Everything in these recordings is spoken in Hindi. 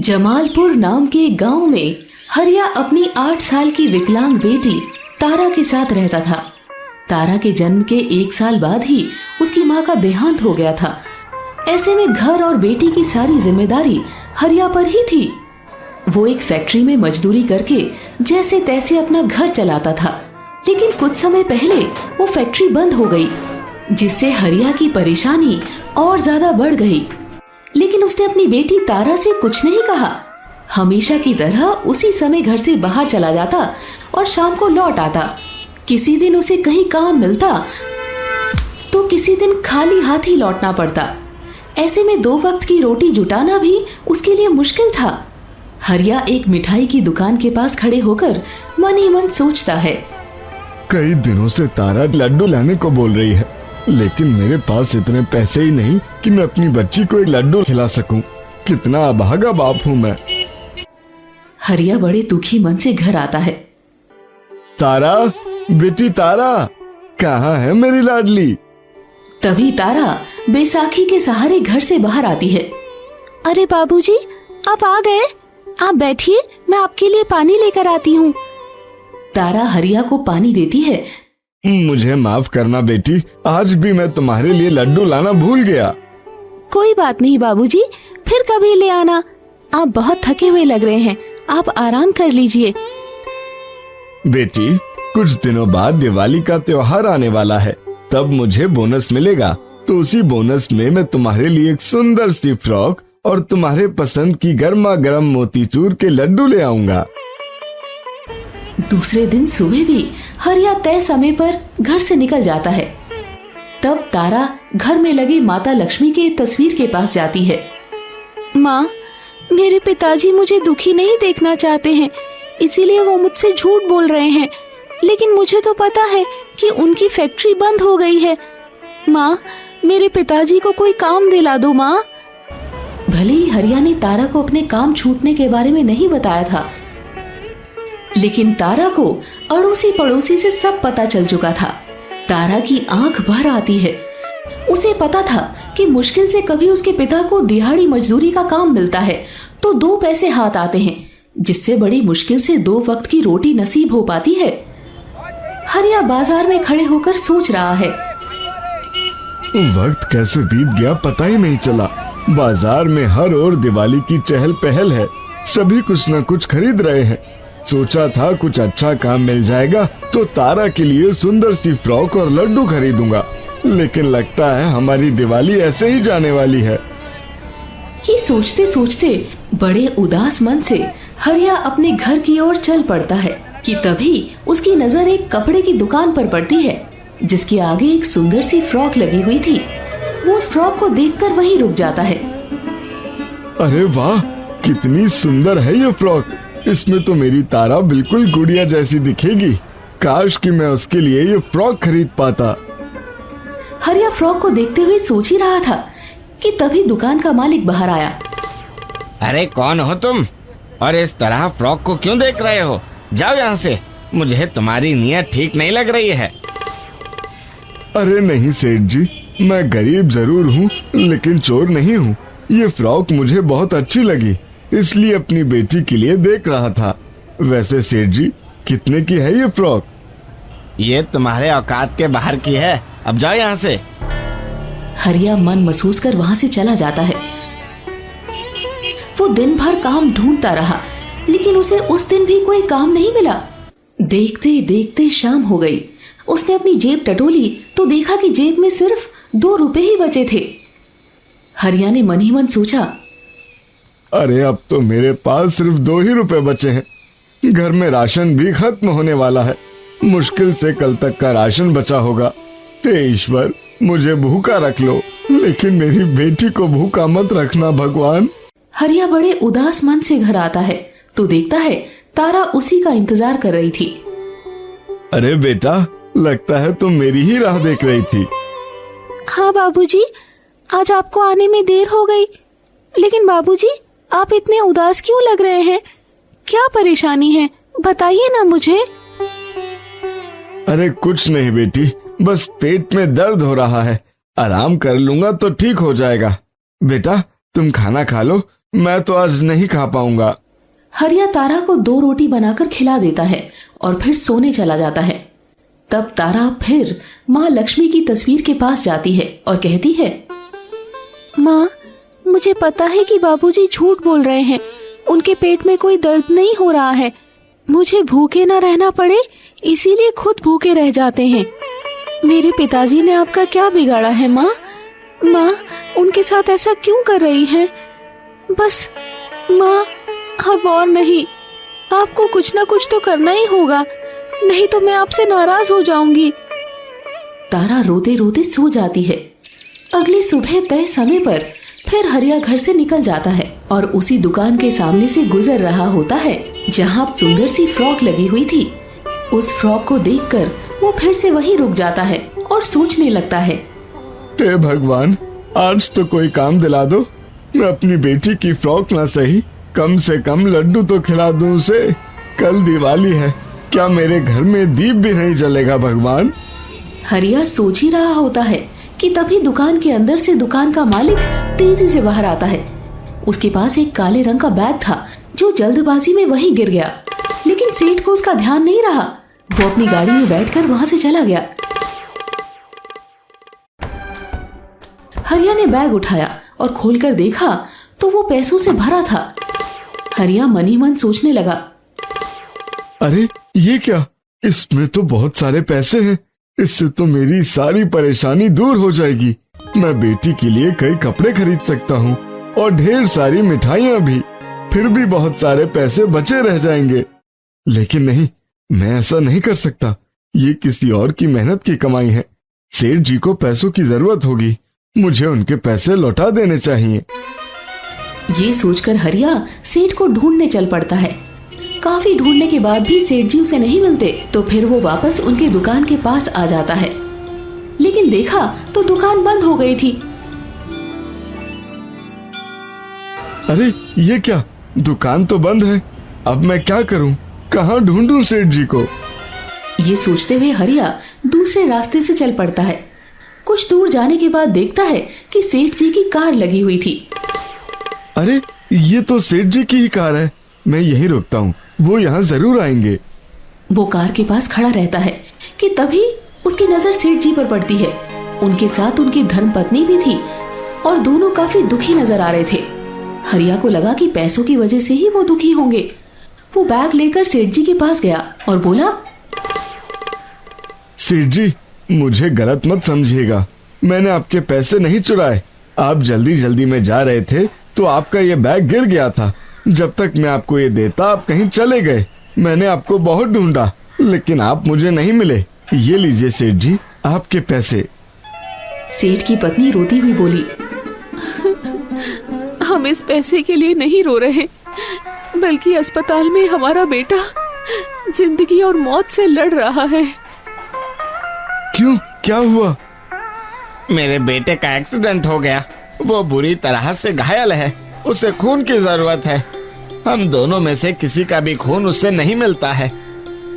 जमालपुर नाम के गांव में हरिया अपनी 8 साल की विकलांग बेटी तारा के साथ रहता था। तारा के जन्म के 1 साल बाद ही उसकी माँ का देहांत हो गया था। ऐसे में घर और बेटी की सारी जिम्मेदारी हरिया पर ही थी। वो एक फैक्ट्री में मजदूरी करके जैसे तैसे अपना घर चलाता था, लेकिन कुछ समय पहले वो फैक्ट्री बंद हो गई, जिससे हरिया की परेशानी और ज्यादा बढ़ गई। लेकिन उसने अपनी बेटी तारा से कुछ नहीं कहा। हमेशा की तरह उसी समय घर से बाहर चला जाता और शाम को लौट आता। किसी दिन उसे कहीं काम मिलता तो किसी दिन खाली हाथ ही लौटना पड़ता। ऐसे में 2 वक्त की रोटी जुटाना भी उसके लिए मुश्किल था। हरिया एक मिठाई की दुकान के पास खड़े होकर मन ही मन सोचता है, कई दिनों से तारा लड्डू लाने को बोल रही है, लेकिन मेरे पास इतने पैसे ही नहीं कि मैं अपनी बच्ची को एक लड्डू खिला सकूं। कितना अभागा बाप हूं मैं। हरिया बड़े दुखी मन से घर आता है। तारा, बेटी तारा, कहाँ है मेरी लाडली? तभी तारा बैसाखी के सहारे घर से बाहर आती है। अरे बाबूजी, आप आ गए? आप बैठिए, मैं आपके लिए पानी लेकर आती हूँ। तारा हरिया को पानी देती है। मुझे माफ करना बेटी, आज भी मैं तुम्हारे लिए लड्डू लाना भूल गया। कोई बात नहीं बाबूजी, फिर कभी ले आना। आप बहुत थके हुए लग रहे हैं, आप आराम कर लीजिए। बेटी, कुछ दिनों बाद दिवाली का त्योहार आने वाला है, तब मुझे बोनस मिलेगा, तो उसी बोनस में मैं तुम्हारे लिए एक सुंदर सी फ्रॉक और तुम्हारे पसंद की गर्मा गर्म मोतीचूर के लड्डू ले आऊंगा। दूसरे दिन सुबह भी हरिया तय समय पर घर से निकल जाता है। तब तारा घर में लगी माता लक्ष्मी की तस्वीर के पास जाती है। माँ, मेरे पिताजी मुझे दुखी नहीं देखना चाहते हैं, इसीलिए वो मुझसे झूठ बोल रहे हैं, लेकिन मुझे तो पता है कि उनकी फैक्ट्री बंद हो गई है। माँ, मेरे पिताजी को कोई काम दिला दो माँ। भले ही हरिया ने तारा को अपने काम छूटने के बारे में नहीं बताया था, लेकिन तारा को अड़ोसी पड़ोसी से सब पता चल चुका था। तारा की आंख भर आती है। उसे पता था कि मुश्किल से कभी उसके पिता को दिहाड़ी मजदूरी का काम मिलता है तो 2 पैसे हाथ आते हैं, जिससे बड़ी मुश्किल से 2 वक्त की रोटी नसीब हो पाती है। हरिया बाजार में खड़े होकर सोच रहा है, वक्त कैसे बीत गया पता ही नहीं चला। बाजार में हर ओर दिवाली की चहल पहल है, सभी कुछ न कुछ खरीद रहे हैं। सोचा था कुछ अच्छा काम मिल जाएगा तो तारा के लिए सुंदर सी फ्रॉक और लड्डू खरीदूंगा, लेकिन लगता है हमारी दिवाली ऐसे ही जाने वाली है। ये सोचते सोचते बड़े उदास मन से हरिया अपने घर की ओर चल पड़ता है कि तभी उसकी नजर एक कपड़े की दुकान पर पड़ती है, जिसके आगे एक सुंदर सी फ्रॉक लगी हुई थी। वो उस फ्रॉक को देखकर वहीं रुक जाता है। अरे वाह, कितनी सुंदर है ये फ्रॉक। इसमें तो मेरी तारा बिल्कुल गुड़िया जैसी दिखेगी। काश कि मैं उसके लिए ये फ्रॉक खरीद पाता। हरिया फ्रॉक को देखते हुए सोच ही रहा था कि तभी दुकान का मालिक बाहर आया। अरे कौन हो तुम, और इस तरह फ्रॉक को क्यों देख रहे हो? जाओ यहाँ से, मुझे तुम्हारी नीयत ठीक नहीं लग रही है। अरे नहीं सेठ जी, मैं गरीब जरूर हूँ लेकिन चोर नहीं हूँ। ये फ्रॉक मुझे बहुत अच्छी लगी, इसलिए अपनी बेटी के लिए देख रहा था। वैसे सेठ जी, कितने की है ये फ्रॉक? ये तुम्हारे औकात के बाहर की है, अब जाओ यहाँ से। हरिया मन महसूस कर वहाँ से चला जाता है। वो दिन भर काम ढूंढता रहा, लेकिन उसे उस दिन भी कोई काम नहीं मिला। देखते देखते शाम हो गई। उसने अपनी जेब टटोली तो देखा कि जेब में सिर्फ 2 रुपए ही बचे थे। हरिया ने मन ही मन सोचा, अरे अब तो मेरे पास सिर्फ 2 ही रुपए बचे हैं। घर में राशन भी खत्म होने वाला है। मुश्किल से कल तक का राशन बचा होगा। हे ईश्वर, मुझे भूखा रख लो, लेकिन मेरी बेटी को भूखा मत रखना भगवान। हरिया बड़े उदास मन से घर आता है तो देखता है तारा उसी का इंतजार कर रही थी। अरे बेटा, लगता है तुम मेरी ही राह देख रही थी। हाँ बाबूजी, आज आपको आने में देर हो गई। लेकिन बाबूजी, आप इतने उदास क्यों लग रहे हैं? क्या परेशानी है, बताइए ना मुझे। अरे कुछ नहीं बेटी, बस पेट में दर्द हो रहा है। आराम कर लूंगा तो ठीक हो जाएगा। बेटा तुम खाना खा लो, मैं तो आज नहीं खा पाऊंगा। हरिया तारा को 2 रोटी बनाकर खिला देता है और फिर सोने चला जाता है। तब तारा फिर माँ लक्ष्मी की तस्वीर के पास जाती है और कहती है, माँ, मुझे पता है कि बाबूजी झूठ बोल रहे हैं। उनके पेट में कोई दर्द नहीं हो रहा है। मुझे भूखे ना रहना पड़े, इसीलिए खुद भूखे रह जाते हैं। मेरे पिताजी ने आपका क्या बिगाड़ा है माँ? माँ, उनके साथ ऐसा क्यों कर रही हैं? बस माँ, अब और नहीं। आपको कुछ ना कुछ तो करना ही होगा, नहीं तो मैं आपसे नाराज हो जाऊंगी। तारा रोते रोते सो जाती है। अगली सुबह तय समय पर फिर हरिया घर से निकल जाता है और उसी दुकान के सामने से गुजर रहा होता है जहाँ सुंदर सी फ्रॉक लगी हुई थी। उस फ्रॉक को देखकर वो फिर से वहीं रुक जाता है और सोचने लगता है, हे भगवान, आज तो कोई काम दिला दो। मैं अपनी बेटी की फ्रॉक ना सही, कम से कम लड्डू तो खिला दूं उसे। कल दिवाली है, क्या मेरे घर में दीप भी नहीं जलेगा भगवान? हरिया सोच ही रहा होता है कि तभी दुकान के अंदर से दुकान का मालिक तेजी से बाहर आता है। उसके पास एक काले रंग का बैग था जो जल्दबाजी में वहीं गिर गया, लेकिन सेठ को उसका ध्यान नहीं रहा। वो अपनी गाड़ी में बैठकर वहां से चला गया। हरिया ने बैग उठाया और खोलकर देखा तो वो पैसों से भरा था। हरिया मन ही मन सोचने लगा, अरे ये क्या, इसमें तो बहुत सारे पैसे हैं। इससे तो मेरी सारी परेशानी दूर हो जाएगी। मैं बेटी के लिए कई कपड़े खरीद सकता हूँ और ढेर सारी मिठाइयाँ भी। फिर भी बहुत सारे पैसे बचे रह जाएंगे। लेकिन नहीं, मैं ऐसा नहीं कर सकता। ये किसी और की मेहनत की कमाई है। सेठ जी को पैसों की जरूरत होगी, मुझे उनके पैसे लौटा देने चाहिए। ये सोचकर हरिया सेठ को ढूंढने चल पड़ता है। काफी ढूंढने के बाद भी सेठ जी उसे नहीं मिलते तो फिर वो वापस उनके दुकान के पास आ जाता है, लेकिन देखा तो दुकान बंद हो गई थी। अरे ये क्या, दुकान तो बंद है। अब मैं क्या करूं? कहाँ ढूंढूं सेठ जी को? ये सोचते हुए हरिया दूसरे रास्ते से चल पड़ता है। कुछ दूर जाने के बाद देखता है कि सेठ जी की कार लगी हुई थी। अरे ये तो सेठ जी की ही कार है। मैं यहीं रुकता हूँ, वो यहाँ जरूर आएंगे। वो कार के पास खड़ा रहता है कि तभी उसकी नजर सेठ जी पर पड़ती है। उनके साथ उनकी धर्मपत्नी भी थी और दोनों काफी दुखी नजर आ रहे थे। हरिया को लगा कि पैसों की वजह से ही वो दुखी होंगे। वो बैग लेकर सेठ जी के पास गया और बोला, सेठ जी, मुझे गलत मत समझिएगा। मैंने आपके पैसे नहीं चुराए। आप जल्दी जल्दी में जा रहे थे तो आपका ये बैग गिर गया था। जब तक मैं आपको ये देता आप कहीं चले गए। मैंने आपको बहुत ढूंढा लेकिन आप मुझे नहीं मिले। ये लीजिए सेठ जी, आपके पैसे। सेठ की पत्नी रोती हुई बोली, हम इस पैसे के लिए नहीं रो रहे, बल्कि अस्पताल में हमारा बेटा जिंदगी और मौत से लड़ रहा है। क्यों, क्या हुआ? मेरे बेटे का एक्सीडेंट हो गया। वो बुरी तरह से घायल है, उसे खून की जरूरत है। हम दोनों में से किसी का भी खून उससे नहीं मिलता है।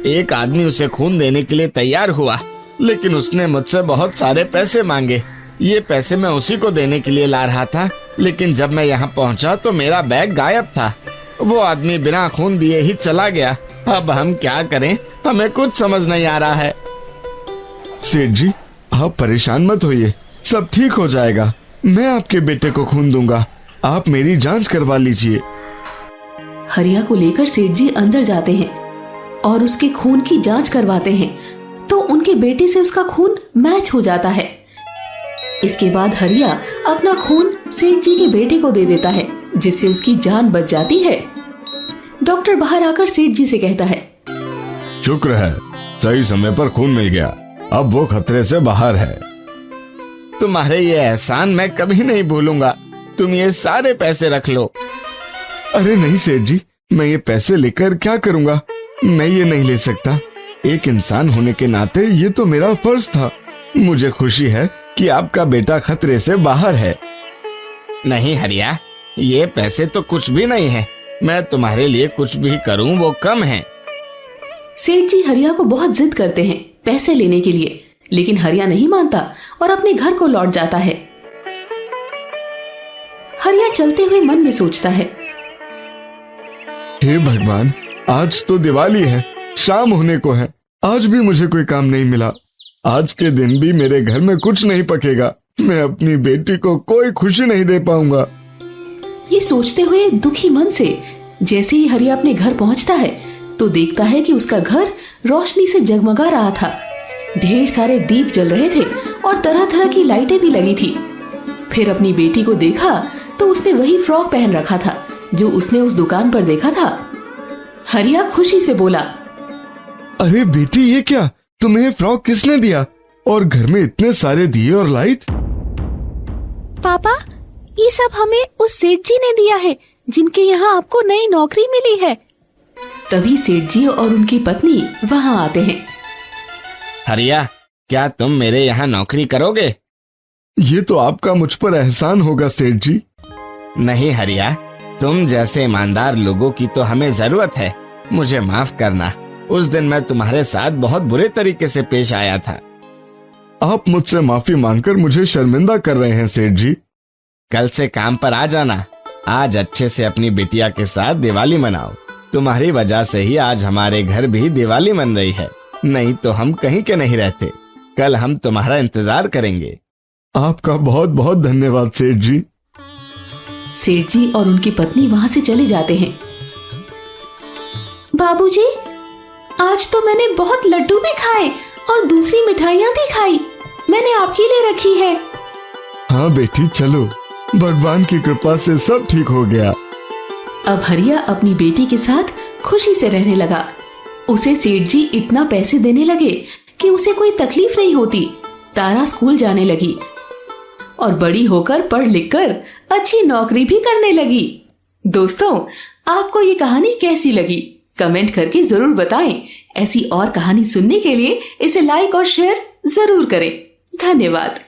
एक आदमी उसे खून देने के लिए तैयार हुआ, लेकिन उसने मुझसे बहुत सारे पैसे मांगे। ये पैसे मैं उसी को देने के लिए ला रहा था, लेकिन जब मैं यहाँ पहुँचा तो मेरा बैग गायब था। वो आदमी बिना खून दिए ही चला गया। अब हम क्या करें, हमें कुछ समझ नहीं आ रहा है। सेठ जी, आप परेशान मत होइए, सब ठीक हो जाएगा। मैं आपके बेटे को खून दूंगा। आप मेरी जांच करवा लीजिए। हरिया को लेकर सेठ जी अंदर जाते हैं और उसके खून की जांच करवाते हैं तो उनके बेटे से उसका खून मैच हो जाता है। इसके बाद हरिया अपना खून सेठ जी के बेटे को दे देता है, जिससे उसकी जान बच जाती है। डॉक्टर बाहर आकर सेठ जी से कहता है, शुक्र है, सही समय पर खून मिल गया। अब वो खतरे से बाहर है। तुम्हारे ये एहसान मैं कभी नहीं भूलूंगा। तुम ये सारे पैसे रख लो। अरे नहीं सेठ जी, मैं ये पैसे लेकर क्या करूंगा? मैं ये नहीं ले सकता। एक इंसान होने के नाते ये तो मेरा फर्ज था। मुझे खुशी है कि आपका बेटा खतरे से बाहर है। नहीं हरिया, ये पैसे तो कुछ भी नहीं है। मैं तुम्हारे लिए कुछ भी करूं वो कम है। सेठ जी हरिया को बहुत जिद करते हैं पैसे लेने के लिए, लेकिन हरिया नहीं मानता और अपने घर को लौट जाता है। हरिया चलते हुए मन में सोचता है, हे भगवान, आज तो दिवाली है, शाम होने को है, आज भी मुझे कोई काम नहीं मिला। आज के दिन भी मेरे घर में कुछ नहीं पकेगा। मैं अपनी बेटी को कोई खुशी नहीं दे पाऊंगा। ये सोचते हुए दुखी मन से जैसे ही हरिया अपने घर पहुंचता है तो देखता है कि उसका घर रोशनी से जगमगा रहा था। ढेर सारे दीप जल रहे थे और तरह तरह की लाइटें भी लगी थी। फिर अपनी बेटी को देखा तो उसने वही फ्रॉक पहन रखा था जो उसने उस दुकान पर देखा था। हरिया खुशी से बोला, अरे बेटी, ये क्या? तुम्हें फ्रॉक किसने दिया? और घर में इतने सारे दिए और लाइट? पापा, ये सब हमें उस सेठ जी ने दिया है जिनके यहाँ आपको नई नौकरी मिली है। तभी सेठ जी और उनकी पत्नी वहाँ आते हैं। हरिया, क्या तुम मेरे यहाँ नौकरी करोगे? ये तो आपका मुझ पर एहसान होगा सेठ जी। नहीं हरिया, तुम जैसे ईमानदार लोगों की तो हमें जरूरत है। मुझे माफ करना, उस दिन मैं तुम्हारे साथ बहुत बुरे तरीके से पेश आया था। आप मुझसे माफी मांगकर मुझे शर्मिंदा कर रहे हैं सेठ जी। कल से काम पर आ जाना। आज अच्छे से अपनी बिटिया के साथ दिवाली मनाओ। तुम्हारी वजह से ही आज हमारे घर भी दिवाली मन रही है, नहीं तो हम कहीं के नहीं रहते। कल हम तुम्हारा इंतजार करेंगे। आपका बहुत बहुत धन्यवाद सेठ जी। सेठ जी और उनकी पत्नी वहाँ से चले जाते हैं। बाबूजी, आज तो मैंने बहुत लड्डू भी खाए और दूसरी मिठाइयाँ भी खाई। मैंने आपके लिए रखी है। हाँ बेटी, चलो, भगवान की कृपा से सब ठीक हो गया। अब हरिया अपनी बेटी के साथ खुशी से रहने लगा। उसे सेठ जी इतना पैसे देने लगे कि उसे कोई तकलीफ नहीं होती। तारा स्कूल जाने लगी और बड़ी होकर पढ़ लिखकर अच्छी नौकरी भी करने लगी। दोस्तों, आपको ये कहानी कैसी लगी? कमेंट करके जरूर बताएं। ऐसी और कहानी सुनने के लिए इसे लाइक और शेयर जरूर करें। धन्यवाद।